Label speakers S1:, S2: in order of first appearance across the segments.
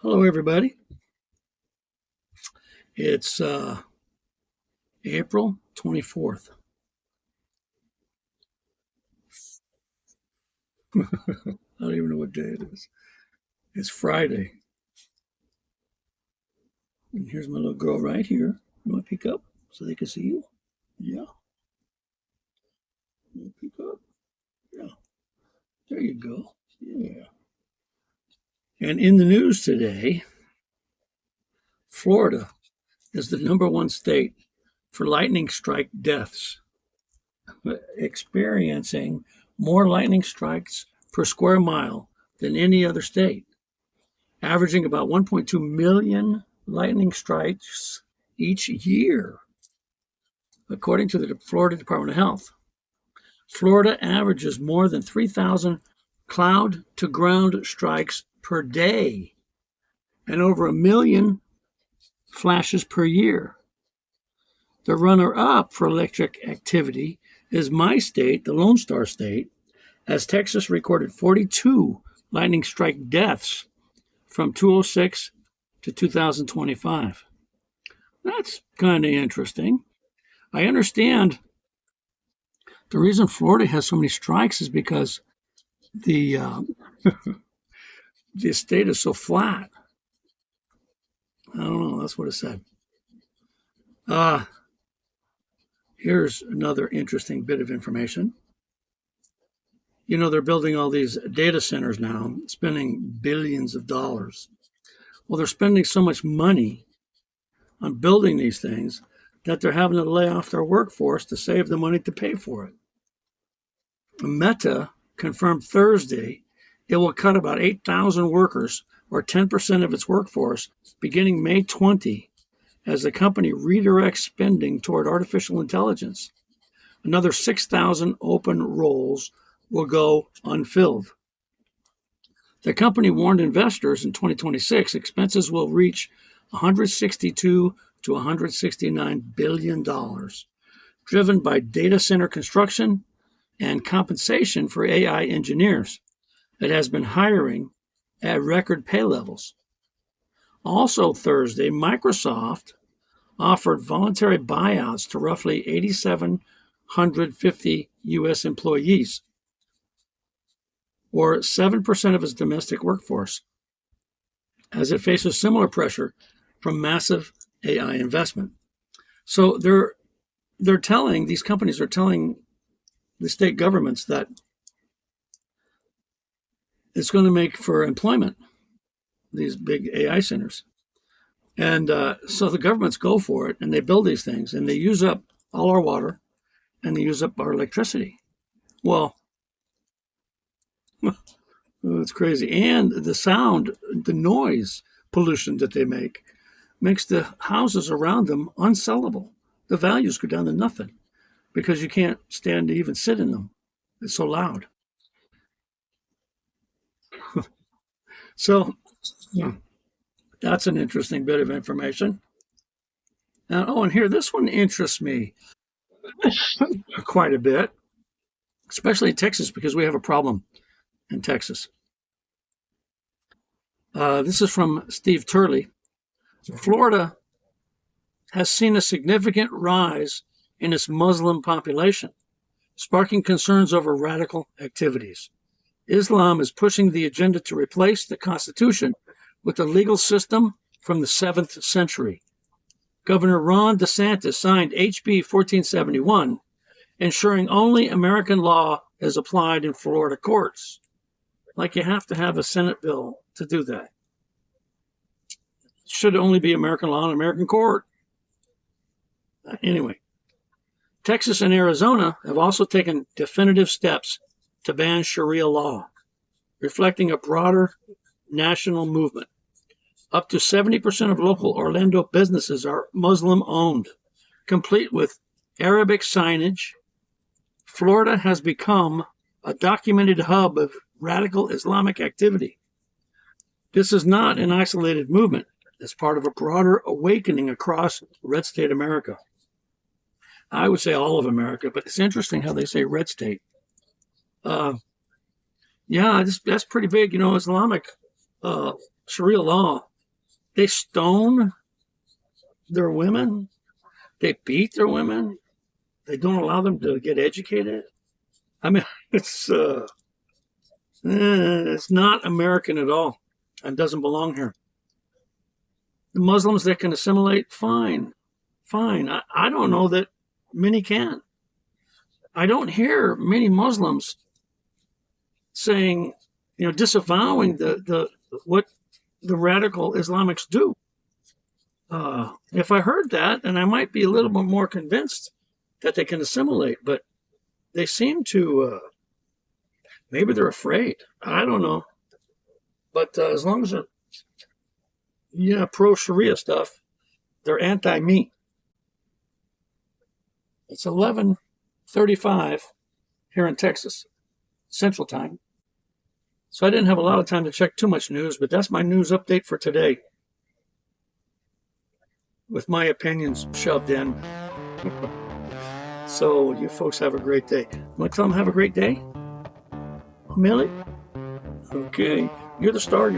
S1: Hello, everybody. It's April 24th. I don't even know what day it is. It's Friday. And here's my little girl right here. You want to pick up so they can see you? Yeah. You want to pick up? Yeah. There you go. Yeah. And in the news today, Florida is the number one state for lightning strike deaths, experiencing more lightning strikes per square mile than any other state, averaging about 1.2 million lightning strikes each year, according to the Florida Department of Health. Florida averages more than 3,000 cloud to ground strikes per day and over a million flashes per year. The runner up for electric activity is my state, the Lone Star State, as Texas recorded 42 lightning strike deaths from 2006 to 2025. That's kind of interesting. I understand the reason Florida has so many strikes is because the the state is so flat. I don't know. That's what it said. Uh, Here's another interesting bit of information. You know, they're building all these data centers now, spending billions of dollars. Well, they're spending so much money on building these things that they're having to lay off their workforce to save the money to pay for it. Meta confirmed Thursday it will cut about 8,000 workers, or 10% of its workforce, beginning May 20, as the company redirects spending toward artificial intelligence. Another 6,000 open roles will go unfilled. The company warned investors in 2026 expenses will reach $162 to $169 billion, driven by data center construction and compensation for AI engineers. It has been hiring at record pay levels. Also Thursday, Microsoft offered voluntary buyouts to roughly 8,750 U.S. employees, or 7% of its domestic workforce, as it faces similar pressure from massive AI investment. So these companies are telling the state governments that it's going to make for employment, these big AI centers. And so the governments go for it and they build these things and they use up all our water and they use up our electricity. Well, it's crazy. And the sound, the noise pollution that they make makes the houses around them unsellable. The values go down to nothing because you can't stand to even sit in them. It's so loud. So, yeah, that's an interesting bit of information. And here, this one interests me quite a bit, especially in Texas, because we have a problem in Texas. This is from Steve Turley. Florida has seen a significant rise in its Muslim population, sparking concerns over radical activities. Islam is pushing the agenda to replace the Constitution with a legal system from the 7th century. Governor Ron DeSantis signed HB 1471, ensuring only American law is applied in Florida courts. Like you have to have a Senate bill to do that. It should only be American law in American court. Anyway, Texas and Arizona have also taken definitive steps to ban Sharia law, reflecting a broader national movement. Up to 70% of local Orlando businesses are Muslim-owned, complete with Arabic signage. Florida has become a documented hub of radical Islamic activity. This is not an isolated movement. It's part of a broader awakening across red state America. I would say all of America, but it's interesting how they say red state. Yeah, that's pretty big. You know, Islamic Sharia law They stone their women. They beat their women. They don't allow them to get educated. I mean, it's not American at all and doesn't belong here. The Muslims that can assimilate, fine, fine. I don't know that many can. I don't hear many Muslims saying, disavowing what the radical Islamics do. If I heard that, then I might be a little bit more convinced that they can assimilate. But they seem to, maybe they're afraid. I don't know. But as long as they're pro-Sharia stuff, they're anti-me. It's 11:35 here in Texas, Central Time. So I didn't have a lot of time to check too much news, but that's my news update for today, with my opinions shoved in. So you folks have a great day. Want to tell them have a great day? Millie? Okay. You're the star,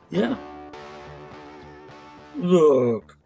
S1: Yeah. Look.